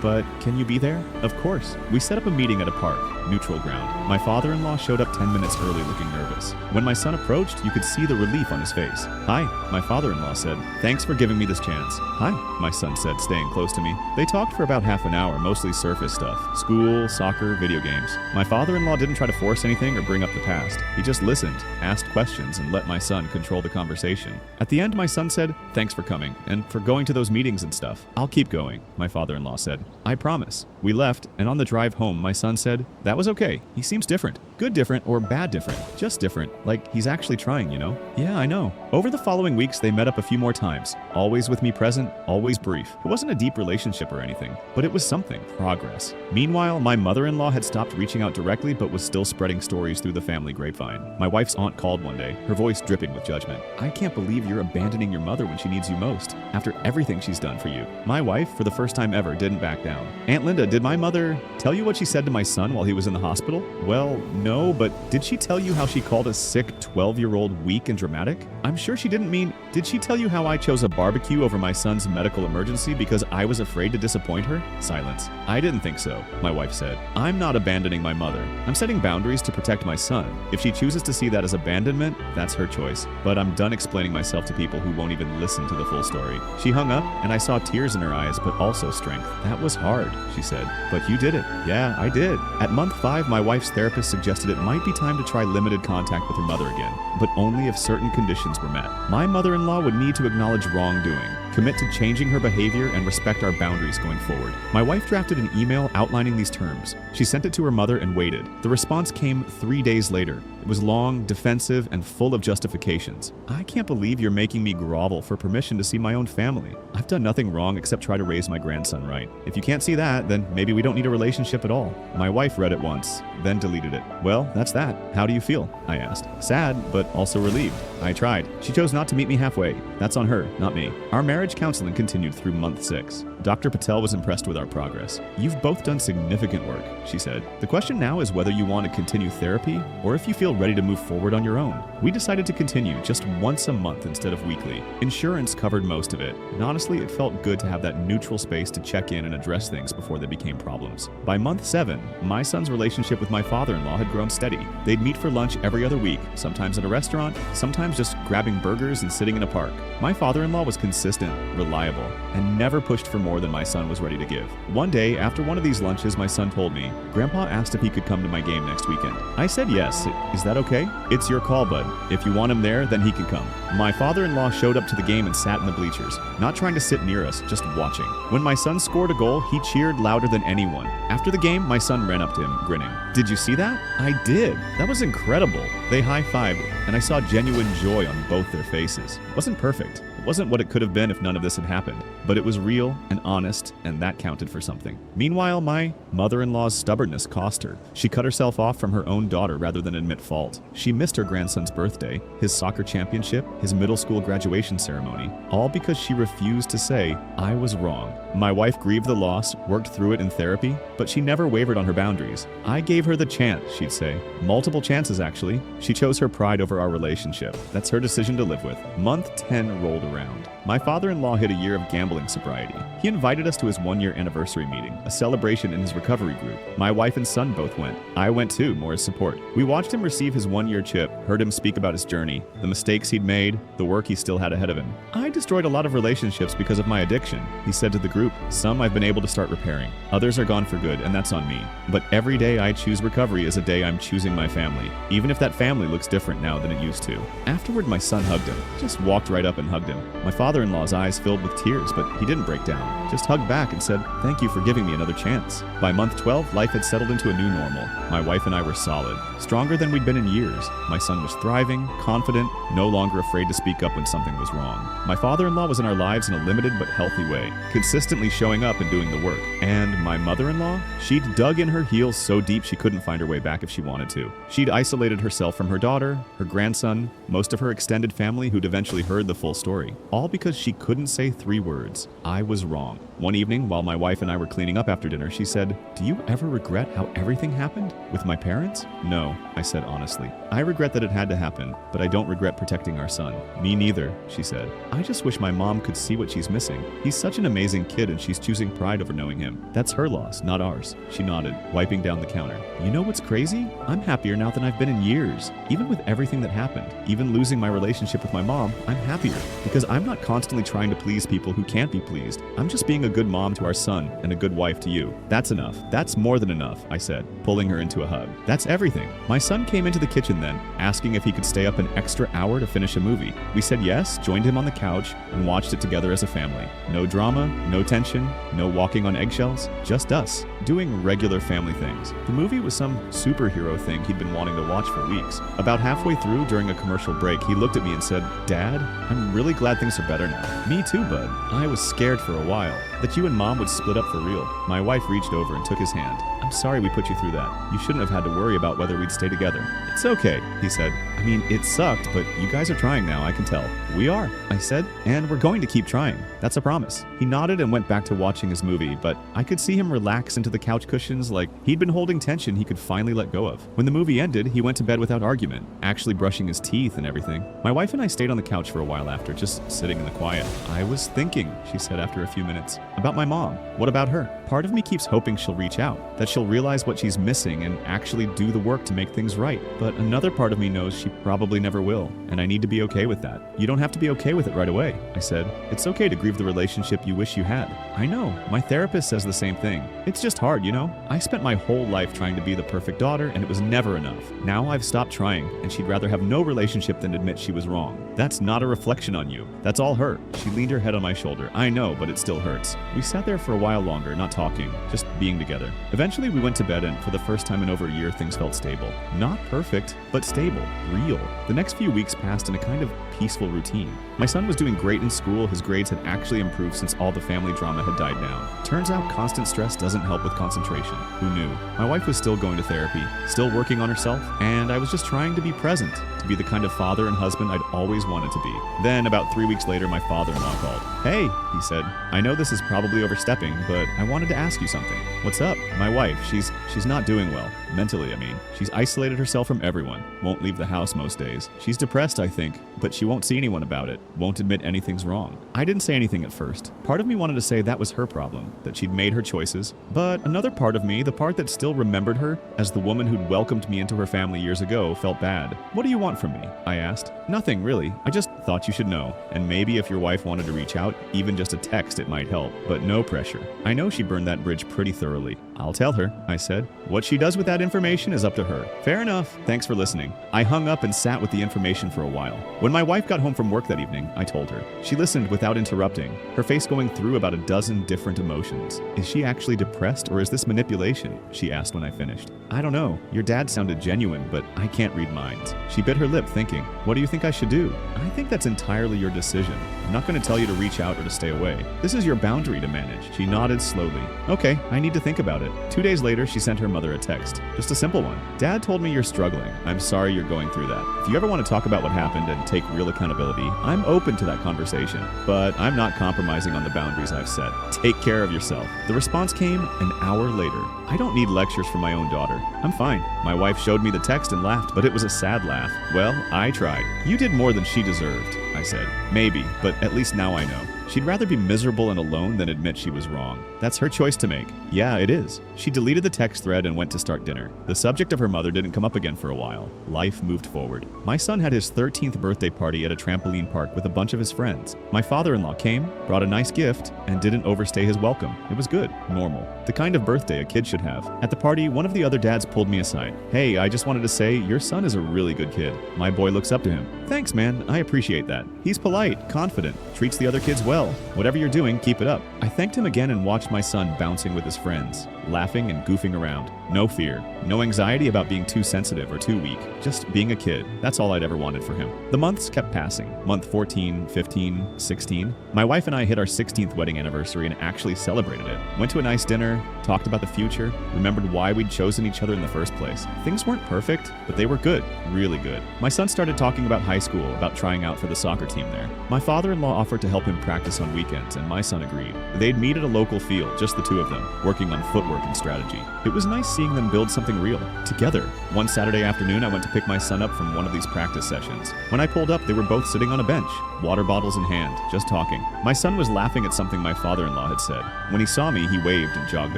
But can you be there? Of course. We set up a meeting at a park, neutral ground. My father-in-law showed up 10 minutes early looking nervous. When my son approached, you could see the relief on his face. Hi, my father-in-law said. Thanks for giving me this chance. Hi, my son said, staying close to me. They talked for about half an hour, mostly surface stuff. School, soccer, video games. My father-in-law didn't try to force anything or bring up the past. He just listened, asked questions, and let my son control the conversation. At the end, my son said, thanks for coming, and for going to those meetings and stuff. I'll keep going, my father-in-law said. I promise. We left, and on the drive home, my son said, that was okay. He seems different. Good different or bad different. Just different. Like he's actually trying, you know? Yeah, I know. Over the following weeks, they met up a few more times. Always with me present, always brief. It wasn't a deep relationship or anything, but it was something. Progress. Meanwhile, my mother-in-law had stopped reaching out directly, but was still spreading stories through the family grapevine. My wife's aunt called one day, her voice dripping with judgment. I can't believe you're abandoning your mother when she needs you most, after everything she's done for you. My wife, for the first time ever, didn't back down. Aunt Linda, did my mother tell you what she said to my son while he was in the hospital? Well, no, but did she tell you how she called a sick 12-year-old weak and dramatic? I'm sure she didn't mean, did she tell you how I chose a barbecue over my son's medical emergency because I was afraid to disappoint her? Silence. I didn't think so, my wife said. I'm not abandoning my mother. I'm setting boundaries to protect my son. If she chooses to see that as abandonment, that's her choice. But I'm done explaining myself to people who won't even listen to the full story. She hung up, and I saw tears in her eyes, but also strength. That was hard, she said. But you did it. Yeah, I did. At month 5, my wife's therapist suggested it might be time to try limited contact with her mother again, but only if certain conditions were met. My mother-in-law would need to acknowledge wrongdoing, commit to changing her behavior, and respect our boundaries going forward. My wife drafted an email outlining these terms. She sent it to her mother and waited. The response came 3 days later. It was long, defensive, and full of justifications. I can't believe you're making me grovel for permission to see my own family. I've done nothing wrong except try to raise my grandson right. If you can't see that, then maybe we don't need a relationship at all. My wife read it once, then deleted it. Well, that's that. How do you feel? I asked. Sad, but also relieved. I tried. She chose not to meet me halfway. That's on her, not me. Our marriage counseling continued through month 6. Dr. Patel was impressed with our progress. You've both done significant work, she said. The question now is whether you want to continue therapy or if you feel ready to move forward on your own. We decided to continue just once a month instead of weekly. Insurance covered most of it, and honestly, it felt good to have that neutral space to check in and address things before they became problems. By month 7, my son's relationship with my father-in-law had grown steady. They'd meet for lunch every other week, sometimes at a restaurant, sometimes just grabbing burgers and sitting in a park. My father-in-law was consistent, reliable, and never pushed for more than my son was ready to give. One day, after one of these lunches, my son told me, Grandpa asked if he could come to my game next weekend. I said yes. Is that okay? It's your call, bud. If you want him there, then he can come. My father-in-law showed up to the game and sat in the bleachers, not trying to sit near us, just watching. When my son scored a goal, he cheered louder than anyone. After the game, my son ran up to him, grinning. Did you see that? I did. That was incredible. They high-fived, and I saw genuine joy on both their faces. It wasn't perfect. It wasn't what it could have been if none of this had happened, but it was real and honest, and that counted for something. Meanwhile, my mother-in-law's stubbornness cost her. She cut herself off from her own daughter rather than admit fault. She missed her grandson's birthday, his soccer championship, his middle school graduation ceremony, all because she refused to say, I was wrong. My wife grieved the loss, worked through it in therapy, but she never wavered on her boundaries. I gave her the chance, she'd say. Multiple chances, actually. She chose her pride over our relationship. That's her decision to live with. Month 10 rolled around. around. My father-in-law hit a year of gambling sobriety. He invited us to his 1-year anniversary meeting, a celebration in his recovery group. My wife and son both went. I went too, more as support. We watched him receive his 1-year chip, heard him speak about his journey, the mistakes he'd made, the work he still had ahead of him. I destroyed a lot of relationships because of my addiction, he said to the group. Some I've been able to start repairing. Others are gone for good, and that's on me. But every day I choose recovery is a day I'm choosing my family, even if that family looks different now than it used to. Afterward, my son hugged him. Just walked right up and hugged him. My father-in-law's eyes filled with tears, but he didn't break down. Just hugged back and said, "Thank you for giving me another chance." By month 12, life had settled into a new normal. My wife and I were solid, stronger than we'd been in years. My son was thriving, confident, no longer afraid to speak up when something was wrong. My father-in-law was in our lives in a limited but healthy way, consistently showing up and doing the work. And my mother-in-law? She'd dug in her heels so deep she couldn't find her way back if she wanted to. She'd isolated herself from her daughter, her grandson, most of her extended family who'd eventually heard the full story, all because she couldn't say 3 words: I was wrong. One evening, while my wife and I were cleaning up after dinner, she said, "Do you ever regret how everything happened with my parents?" "No," I said honestly. "I regret that it had to happen, but I don't regret protecting our son." "Me neither," she said. "I just wish my mom could see what she's missing. He's such an amazing kid and she's choosing pride over knowing him. That's her loss, not ours." She nodded, wiping down the counter. "You know what's crazy? I'm happier now than I've been in years. Even with everything that happened, even losing my relationship with my mom, I'm happier because I'm not constantly trying to please people who can't be pleased. I'm just being a good mom to our son and a good wife to you. That's enough. That's more than enough," I said, pulling her into a hug. "That's everything." My son came into the kitchen then, asking if he could stay up an extra hour to finish a movie. We said yes, joined him on the couch, and watched it together as a family. No drama, no tension, no walking on eggshells, just us, doing regular family things. The movie was some superhero thing he'd been wanting to watch for weeks. About halfway through, during a commercial break, he looked at me and said, "Dad, I'm really glad things are better now." "Me too, bud. I was scared for a while that you and Mom would split up for real." My wife reached over and took his hand. "I'm sorry we put you through that. You shouldn't have had to worry about whether we'd stay together." "It's okay," he said. "I mean, it sucked, but you guys are trying now, I can tell." "We are," I said, "and we're going to keep trying. That's a promise." He nodded and went back to watching his movie, but I could see him relax into the couch cushions like he'd been holding tension he could finally let go of. When the movie ended, he went to bed without argument, actually brushing his teeth and everything. My wife and I stayed on the couch for a while after, just sitting in the quiet. "I was thinking," she said after a few minutes, "about my mom. What about her? Part of me keeps hoping she'll reach out, that she'll realize what she's missing and actually do the work to make things right. But another part of me knows she probably never will, and I need to be okay with that." "You don't have to be okay with it right away," I said. "It's okay to grieve the relationship you wish you had." "I know. My therapist says the same thing. It's just hard, you know? I spent my whole life trying to be the perfect daughter, and it was never enough. Now I've stopped trying, and she'd rather have no relationship than admit she was wrong. That's not a reflection on you. That's all her." She leaned her head on my shoulder. "I know, but it still hurts." We sat there for a while longer, not talking, just being together. Eventually we went to bed, and for the first time in over a year, things felt stable. Not perfect, but stable, real. The next few weeks passed in a kind of peaceful routine. My son was doing great in school. His grades had actually improved since all the family drama had died down. Turns out constant stress doesn't help with concentration. Who knew? My wife was still going to therapy, still working on herself, and I was just trying to be present, to be the kind of father and husband I'd always wanted to be. Then, about 3 weeks later, my father-in-law called. "Hey," he said, "I know this is probably overstepping, but I wanted to ask you something." "What's up?" "My wife, she's not doing well. Mentally, I mean. She's isolated herself from everyone. Won't leave the house most days. She's depressed, I think, but she won't see anyone about it. Won't admit anything's wrong." I didn't say anything at first. Part of me wanted to say that was her problem, that she'd made her choices. But another part of me, the part that still remembered her as the woman who'd welcomed me into her family years ago, felt bad. "What do you want from me?" I asked. "Nothing, really. I just thought you should know. And maybe if your wife wanted to reach out, even just a text, it might help. But no pressure." I know she burned that bridge pretty thoroughly. "I'll tell her," I said. "What she does with that information is up to her." "Fair enough. Thanks for listening." I hung up and sat with the information for a while. When my wife got home from work that evening, I told her. She listened without interrupting, her face going through about a dozen different emotions. "Is she actually depressed, or is this manipulation?" she asked when I finished. "I don't know. Your dad sounded genuine, but I can't read minds." She bit her lip, thinking, "What do you think I should do?" "I think that's entirely your decision. I'm not going to tell you to reach out or to stay away. This is your boundary to manage." She nodded slowly. "Okay, I need to think about it." 2 days later, she sent her mother a text. Just a simple one. "Dad told me you're struggling. I'm sorry you're going through that. If you ever want to talk about what happened and take real accountability, I'm open to that conversation. But I'm not compromising on the boundaries I've set. Take care of yourself." The response came an hour later. "I don't need lectures from my own daughter. I'm fine." My wife showed me the text and laughed, but it was a sad laugh. "Well, I tried. You did more than she deserved." I said. Maybe, but at least now I know. She'd rather be miserable and alone than admit she was wrong. That's her choice to make. Yeah, it is. She deleted the text thread and went to start dinner. The subject of her mother didn't come up again for a while. Life moved forward. My son had his 13th birthday party at a trampoline park with a bunch of his friends. My father-in-law came, brought a nice gift, and didn't overstay his welcome. It was good, normal, the kind of birthday a kid should have. At the party, one of the other dads pulled me aside. Hey, I just wanted to say, your son is a really good kid. My boy looks up to him. Thanks, man. I appreciate that. He's polite, confident, treats the other kids well. Whatever you're doing, keep it up. I thanked him again and watched my son bouncing with his friends, laughing and goofing around. No fear, no anxiety about being too sensitive or too weak. Just being a kid. That's all I'd ever wanted for him. The months kept passing. Month 14, 15, 16. My wife and I hit our 16th wedding anniversary and actually celebrated it. Went to a nice dinner, talked about the future, remembered why we'd chosen each other in the first place. Things weren't perfect, but they were good, really good. My son started talking about high school, about trying out for the soccer team there. My father-in-law offered to help him practice on weekends, and my son agreed. They'd meet at a local field, just the two of them, working on footwork and strategy. It was nice seeing them build something real, together. One Saturday afternoon, I went to pick my son up from one of these practice sessions. When I pulled up, they were both sitting on a bench, water bottles in hand, just talking. My son was laughing at something my father-in-law had said. When he saw me, he waved and jogged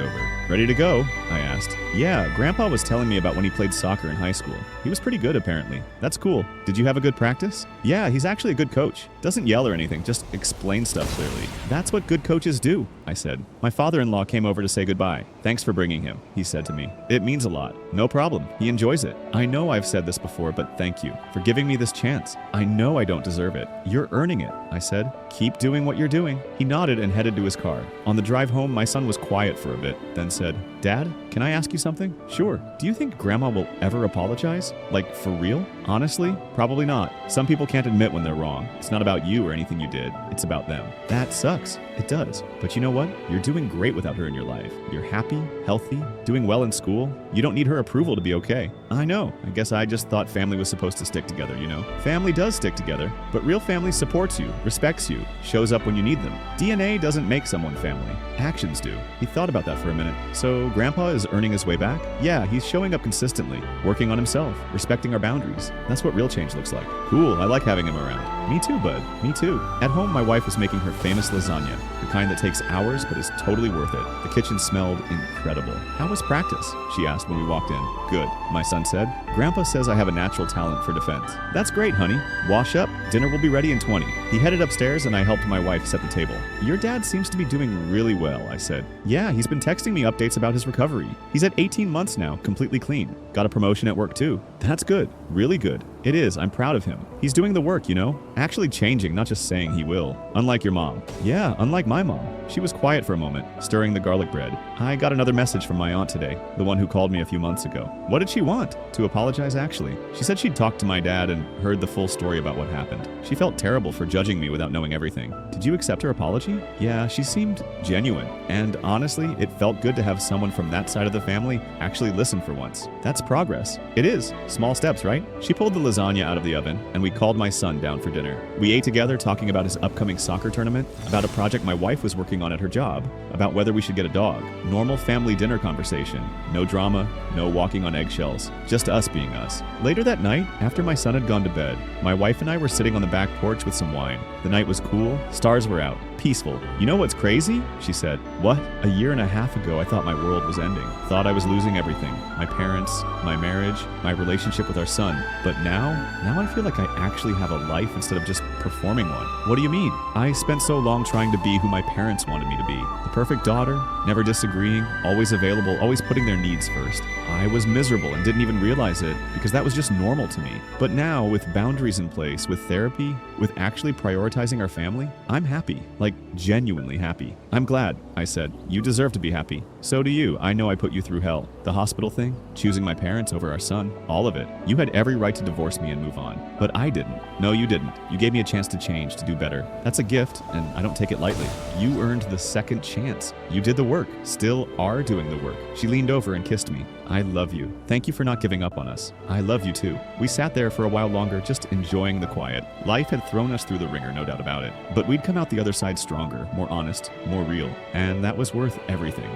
over. Ready to go? I asked. Yeah, Grandpa was telling me about when he played soccer in high school. He was pretty good, apparently. That's cool. Did you have a good practice? Yeah, he's actually a good coach. Doesn't yell or anything, just explains stuff clearly. That's what good coaches do, I said. My father-in-law came over to say goodbye. Thanks for bringing him, he said to me. It means a lot. No problem. He enjoys it. I know I've said this before, but thank you for giving me this chance. I know I don't deserve it. You're earning it, I said. Keep doing what you're doing. He nodded and headed to his car. On the drive home, my son was quiet for a bit, then said, Dad, can I ask you something? Sure. Do you think Grandma will ever apologize? Like, for real? Honestly, probably not. Some people can't admit when they're wrong. It's not about you or anything you did. It's about them. That sucks. It does. But you know what? You're doing great without her in your life. You're happy, healthy, doing well in school. You don't need her approval to be okay. I know. I guess I just thought family was supposed to stick together, you know? Family does stick together, but real family supports you, respects you, shows up when you need them. DNA doesn't make someone family. Actions do. He thought about that for a minute. So Grandpa is earning his way back? Yeah, he's showing up consistently, working on himself, respecting our boundaries. That's what real change looks like. Cool, I like having him around. Me too, bud. Me too. At home, my wife was making her famous lasagna, the kind that takes hours but is totally worth it. The kitchen smelled incredible. How was practice? She asked when we walked in. Good, my son said. Grandpa says I have a natural talent for defense. That's great, honey. Wash up. Dinner will be ready in 20. He headed upstairs and I helped my wife set the table. Your dad seems to be doing really well, I said. Yeah, he's been texting me updates about his recovery. He's at 18 months now, completely clean. Got a promotion at work too. That's good. Really good. It is. I'm proud of him. He's doing the work, you know? Actually changing, not just saying he will. Unlike your mom. Yeah, unlike my mom. She was quiet for a moment, stirring the garlic bread. I got another message from my aunt today, the one who called me a few months ago. What did she want? To apologize, actually. She said she'd talked to my dad and heard the full story about what happened. She felt terrible for judging me without knowing everything. Did you accept her apology? Yeah, she seemed genuine. And honestly, it felt good to have someone from that side of the family actually listen for once. That's progress. It is. Small steps, right? She pulled the lasagna out of the oven, and we called my son down for dinner. We ate together, talking about his upcoming soccer tournament, about a project my wife was working on at her job, about whether we should get a dog. Normal family dinner conversation. No drama, no walking on eggshells. Just us being us. Later that night, after my son had gone to bed, my wife and I were sitting on the back porch with some wine. The night was cool, stars were out, peaceful. You know what's crazy? She said. What? A year and a half ago, I thought my world was ending. Thought I was losing everything. My parents, my marriage, my relationship with our son. But now I feel like I actually have a life instead of just performing one. What do you mean? I spent so long trying to be who my parents wanted me to be. The perfect daughter, never disagreeing, always available, always putting their needs first. I was miserable and didn't even realize it because that was just normal to me. But now, with boundaries in place, with therapy, with actually prioritizing our family, I'm happy. Like, genuinely happy. I'm glad, I said. You deserve to be happy. So do you. I know I put you through hell. The hospital thing, choosing my parents over our son, all of it. You had every right to divorce me and move on. But I didn't. No, you didn't. You gave me a chance to change, to do better. That's a gift, and I don't take it lightly. You earned the second chance. You did the work. Still are doing the work. She leaned over and kissed me. I love you. Thank you for not giving up on us. I love you too. We sat there for a while longer, just enjoying the quiet. Life had thrown us through the ringer, no doubt about it. But we'd come out the other side stronger, more honest, more real. And that was worth everything.